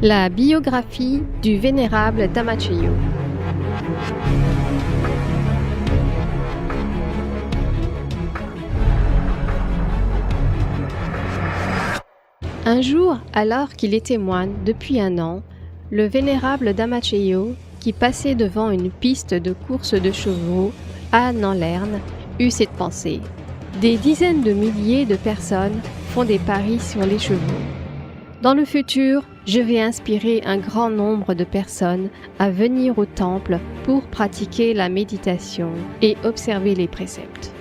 La biographie du vénérable Dhammacheyo. Un jour, alors qu'il était moine depuis 1 an, le vénérable Dhammacheyo, qui passait devant une piste de course de chevaux à Nanlern, eut cette pensée. Des dizaines de milliers de personnes font des paris sur les chevaux. Dans le futur, je vais inspirer un grand nombre de personnes à venir au temple pour pratiquer la méditation et observer les préceptes.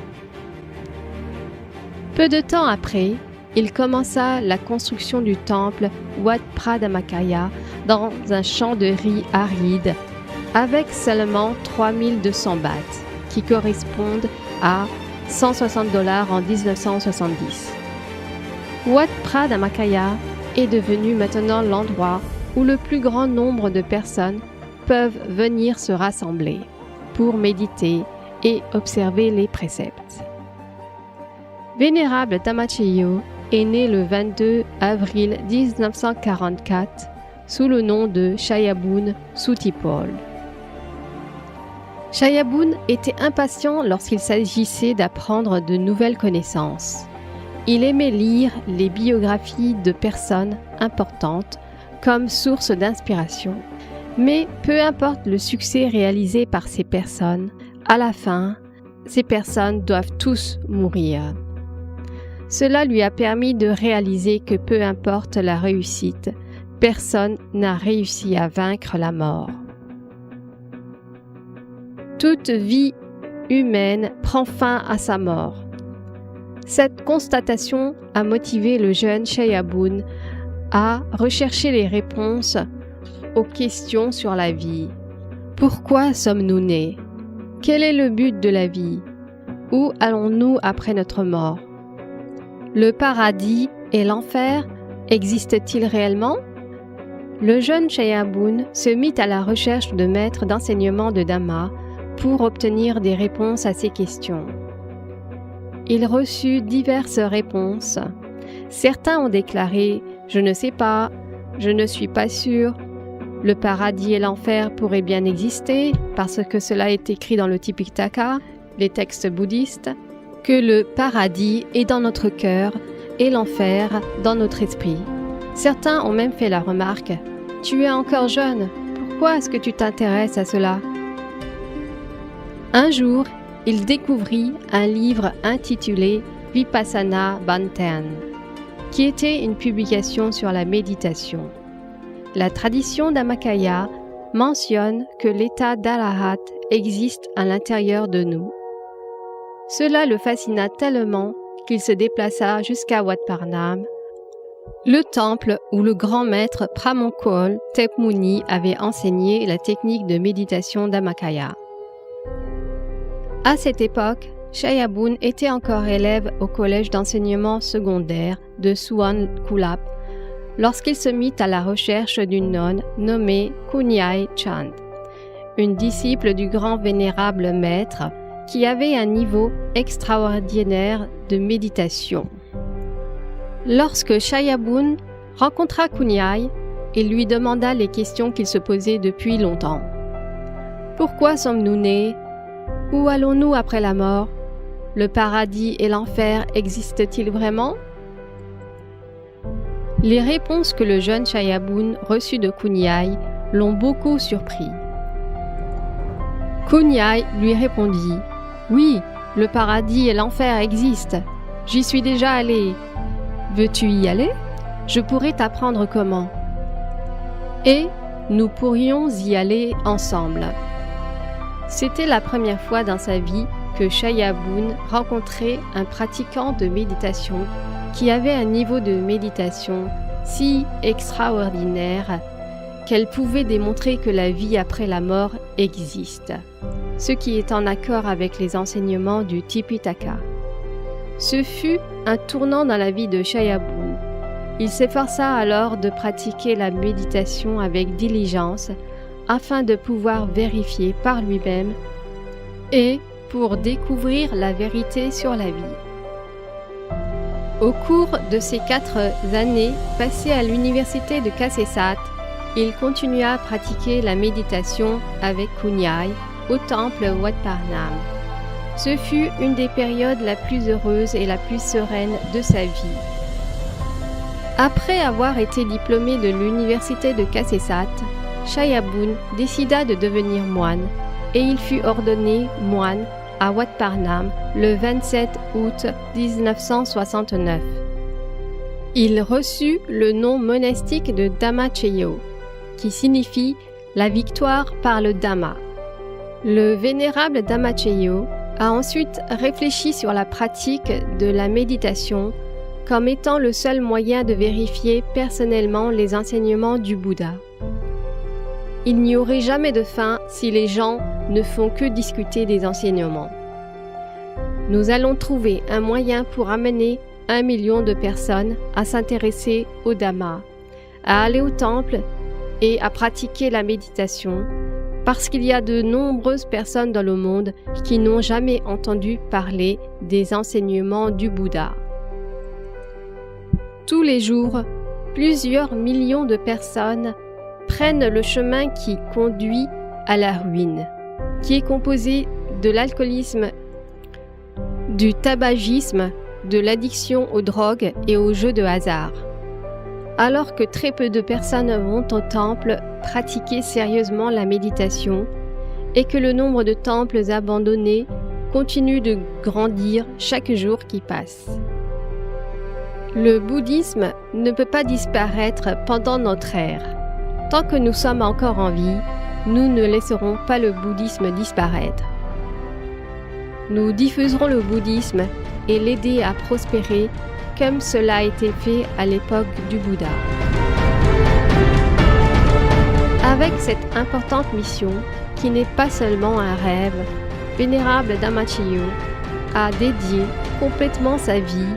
Peu de temps après, il commença la construction du temple Wat Phra Dhammakaya dans un champ de riz aride avec seulement 3200 bahts, qui correspondent à $160 en 1970. Wat Phra Dhammakaya est devenu maintenant l'endroit où le plus grand nombre de personnes peuvent venir se rassembler pour méditer et observer les préceptes. Vénérable Dhammacheyo est né le 22 avril 1944 sous le nom de Chayabun Suttipol. Chayabun était impatient lorsqu'il s'agissait d'apprendre de nouvelles connaissances. Il aimait lire les biographies de personnes importantes comme source d'inspiration. Mais peu importe le succès réalisé par ces personnes, à la fin, ces personnes doivent tous mourir. Cela lui a permis de réaliser que peu importe la réussite, personne n'a réussi à vaincre la mort. Toute vie humaine prend fin à sa mort. Cette constatation a motivé le jeune Chayabun à rechercher les réponses aux questions sur la vie. Pourquoi sommes-nous nés? Quel est le but de la vie? Où allons-nous après notre mort? Le paradis et l'enfer existent-ils réellement? Le jeune Chayabun se mit à la recherche de maîtres d'enseignement de Dhamma pour obtenir des réponses à ces questions. Il reçut diverses réponses. Certains ont déclaré « Je ne sais pas »,« Je ne suis pas sûr »,« Le paradis et l'enfer pourraient bien exister parce que cela est écrit dans le Tipitaka, les textes bouddhistes, que le paradis est dans notre cœur et l'enfer dans notre esprit. » Certains ont même fait la remarque « Tu es encore jeune, pourquoi est-ce que tu t'intéresses à cela ?» Un jour, il découvrit un livre intitulé Vipassana Bhanten, qui était une publication sur la méditation. La tradition Dhammakaya mentionne que l'état d'Arahat existe à l'intérieur de nous. Cela le fascina tellement qu'il se déplaça jusqu'à Wat Parnam, le temple où le grand maître Pramongkol Tepmuni avait enseigné la technique de méditation Dhammakaya. À cette époque, Chayabun était encore élève au collège d'enseignement secondaire de Suan Kulap lorsqu'il se mit à la recherche d'une nonne nommée Kunyai Chand, une disciple du grand vénérable maître qui avait un niveau extraordinaire de méditation. Lorsque Chayabun rencontra Kunyai, il lui demanda les questions qu'il se posait depuis longtemps. Pourquoi sommes-nous nés? Où allons-nous après la mort? Le paradis et l'enfer existent-ils vraiment? Les réponses que le jeune Chayabun reçut de Kunyai l'ont beaucoup surpris. Kunyai lui répondit « Oui, le paradis et l'enfer existent. J'y suis déjà allé. Veux-tu y aller? Je pourrais t'apprendre comment. Et nous pourrions y aller ensemble. » C'était la première fois dans sa vie que Chayabun rencontrait un pratiquant de méditation qui avait un niveau de méditation si extraordinaire qu'elle pouvait démontrer que la vie après la mort existe, ce qui est en accord avec les enseignements du Tipitaka. Ce fut un tournant dans la vie de Chayabun. Il s'efforça alors de pratiquer la méditation avec diligence afin de pouvoir vérifier par lui-même et pour découvrir la vérité sur la vie. Au cours de ces 4 années passées à l'université de Kasetsat, il continua à pratiquer la méditation avec Kunyai au temple Wat Parnam. Ce fut une des périodes la plus heureuse et la plus sereine de sa vie. Après avoir été diplômé de l'université de Kasetsat, Chayabun décida de devenir moine et il fut ordonné moine à Wat Parnam le 27 août 1969. Il reçut le nom monastique de Dhammacheyo, qui signifie la victoire par le Dhamma. Le vénérable Dhammacheyo a ensuite réfléchi sur la pratique de la méditation comme étant le seul moyen de vérifier personnellement les enseignements du Bouddha. Il n'y aurait jamais de fin si les gens ne font que discuter des enseignements. Nous allons trouver un moyen pour amener 1 million de personnes à s'intéresser au Dhamma, à aller au temple et à pratiquer la méditation, parce qu'il y a de nombreuses personnes dans le monde qui n'ont jamais entendu parler des enseignements du Bouddha. Tous les jours, plusieurs millions de personnes prennent le chemin qui conduit à la ruine, qui est composé de l'alcoolisme, du tabagisme, de l'addiction aux drogues et aux jeux de hasard. Alors que très peu de personnes vont au temple pratiquer sérieusement la méditation et que le nombre de temples abandonnés continue de grandir chaque jour qui passe. Le bouddhisme ne peut pas disparaître pendant notre ère. Tant que nous sommes encore en vie, nous ne laisserons pas le bouddhisme disparaître. Nous diffuserons le bouddhisme et l'aider à prospérer comme cela a été fait à l'époque du Bouddha. Avec cette importante mission, qui n'est pas seulement un rêve, Vénérable Dhammacheyo a dédié complètement sa vie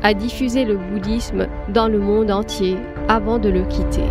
à diffuser le bouddhisme dans le monde entier avant de le quitter.